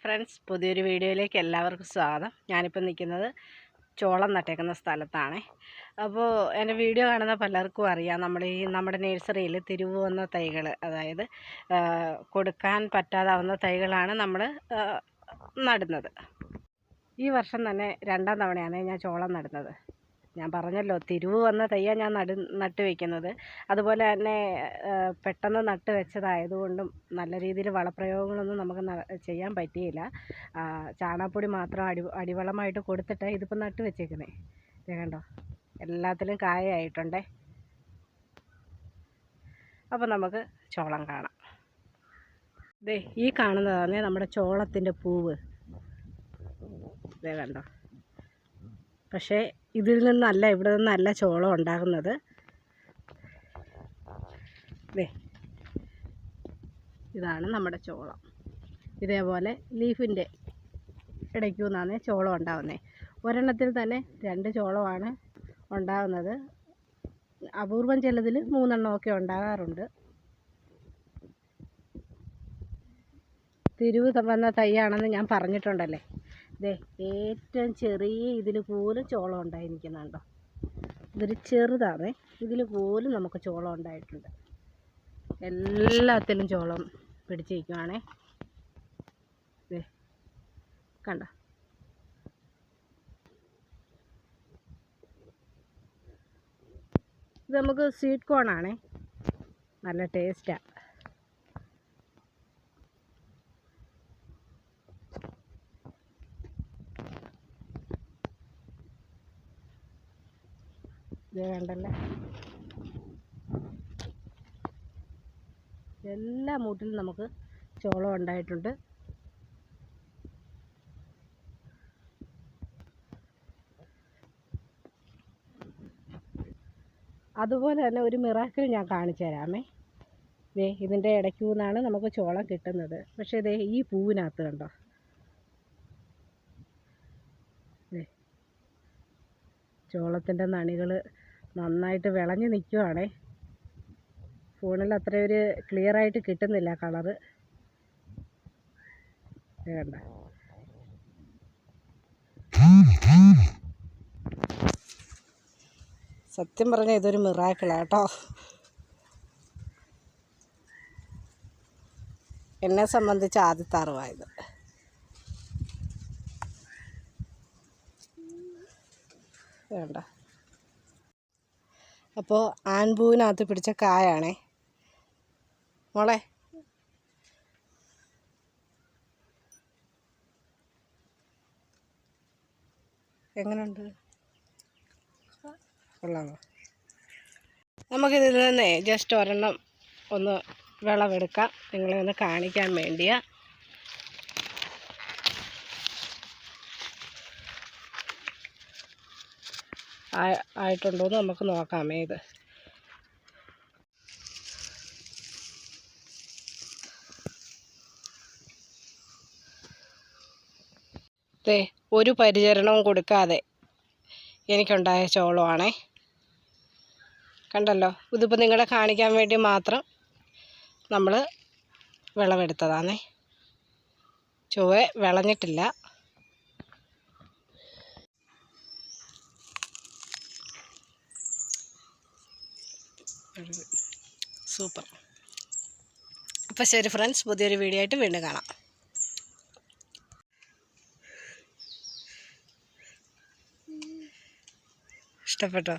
Friends, പുതിയൊരു വീഡിയോയിലേക്ക് എല്ലാവർക്കും സ്വാഗതം. ഞാനിപ്പോൾ നിൽക്കുന്നത് ചോളം നട്ടേക്കുന്ന സ്ഥലത്താണ്. അപ്പോൾ എൻ്റെ വീഡിയോ കാണുന്ന പലർക്കും അറിയാം, നമ്മുടെ നഴ്സറിയിൽ തിരിവ് വന്ന തൈകൾ, അതായത് കൊടുക്കാൻ പറ്റാതാവുന്ന തൈകളാണ് നമ്മൾ നടുന്നത്. ഈ വർഷം തന്നെ 2ാം തവണയാണ് ഞാൻ ചോളം നടുന്നത്. ഞാൻ പറഞ്ഞല്ലോ, തിരിവ് വന്ന തൈയാണ് ഞാൻ നട്ട് വയ്ക്കുന്നത്. അതുപോലെ തന്നെ പെട്ടെന്ന് നട്ട് വെച്ചതായതുകൊണ്ടും നല്ല രീതിയിൽ വളപ്രയോഗങ്ങളൊന്നും നമുക്ക് ചെയ്യാൻ പറ്റിയില്ല. ചാണകപ്പൊടി മാത്രം അടിവളമായിട്ട് കൊടുത്തിട്ട് ഇതിപ്പോൾ നട്ട് വെച്ചേക്കുന്നത്. ഇത് കണ്ടോ, എല്ലാത്തിലും കായായിട്ടുണ്ടേ. അപ്പോൾ നമുക്ക് ചോളം കാണാം. ദേ ഈ കാണുന്നതാണ് നമ്മുടെ ചോളത്തിൻ്റെ പൂവ്. ഇതേ കണ്ടോ. പക്ഷേ ഇതിൽ നിന്നല്ല, ഇവിടെ നിന്നല്ല ചോളം ഉണ്ടാകുന്നത്. ഇതാണ് നമ്മുടെ ചോളം. ഇതേപോലെ ലീഫിൻ്റെ ഇടയ്ക്കു നിന്നാണ് ചോളം ഉണ്ടാകുന്നത്. ഒരെണ്ണത്തിൽ തന്നെ 2 ചോളമാണ് ഉണ്ടാകുന്നത്. അപൂർവം ചിലതിൽ 3 എണ്ണമൊക്കെ ഉണ്ടാകാറുണ്ട്. തിരിവ് വന്ന തൈയാണെന്ന് ഞാൻ പറഞ്ഞിട്ടുണ്ടല്ലേ. ഏറ്റവും ചെറിയ ഇതിൽ പോലും ചോളം ഉണ്ടായിരിക്കുന്നുണ്ടോ. ഇതൊരു ചെറുതാണ്, ഇതിൽ പോലും നമുക്ക് ചോളം ഉണ്ടായിട്ടുണ്ട്. എല്ലാത്തിലും ചോളം പിടിച്ചിരിക്കുവാണേ. കണ്ടോ. ഇത് നമുക്ക് സ്വീറ്റ് കോണാണേ, നല്ല ടേസ്റ്റാണ്. ഇത് വേണ്ടല്ലേ, എല്ലാ മൂട്ടിലും നമുക്ക് ചോളം ഉണ്ടായിട്ടുണ്ട്. അതുപോലെ തന്നെ ഒരു മിറാക്കിൾ ഞാൻ കാണിച്ചു തരാമേ. ഇതിൻ്റെ ഇടയ്ക്കു നിന്നാണ് നമുക്ക് ചോളം കിട്ടുന്നത്. പക്ഷേ ഈ പൂവിനകത്ത് കണ്ടോ, ചോളത്തിൻ്റെ നണികൾ നന്നായിട്ട് വിളഞ്ഞ് നിൽക്കുവാണേ. ഫോണിൽ അത്ര ഒരു ക്ലിയറായിട്ട് കിട്ടുന്നില്ല കളറ്. വേണ്ട, സത്യം പറഞ്ഞാൽ ഇതൊരു മിറാക്കിളാണ് കേട്ടോ. എന്നെ സംബന്ധിച്ച് ആദ്യത്തെ അറിവായത്. വേണ്ട, അപ്പോൾ ആൺപൂവിനകത്ത് പിടിച്ച കായാണേ മോളെ. എങ്ങനെയുണ്ട്, കൊള്ളാമോ? നമുക്കിതിൽ നിന്ന് ജസ്റ്റ് ഒരെണ്ണം ഒന്ന് വിളവെടുക്കാം, നിങ്ങളെ ഒന്ന് കാണിക്കാൻ വേണ്ടിയാ. ആയിട്ടുണ്ടോയെന്ന് നമുക്ക് നോക്കാമേ. ഒരു പരിചരണവും കൊടുക്കാതെ എനിക്കുണ്ടായ ചോളമാണേ. കണ്ടല്ലോ, ഇതിപ്പോൾ നിങ്ങളെ കാണിക്കാൻ വേണ്ടി മാത്രം നമ്മൾ വിളവെടുത്തതാണേ. ചൊവ്വ വിളഞ്ഞിട്ടില്ല. സൂപ്പർ. അപ്പോൾ ശരി ഫ്രണ്ട്സ്, പുതിയൊരു വീഡിയോ ആയിട്ട് വീണ്ടും കാണാം. ഇഷ്ടപ്പെട്ടോ?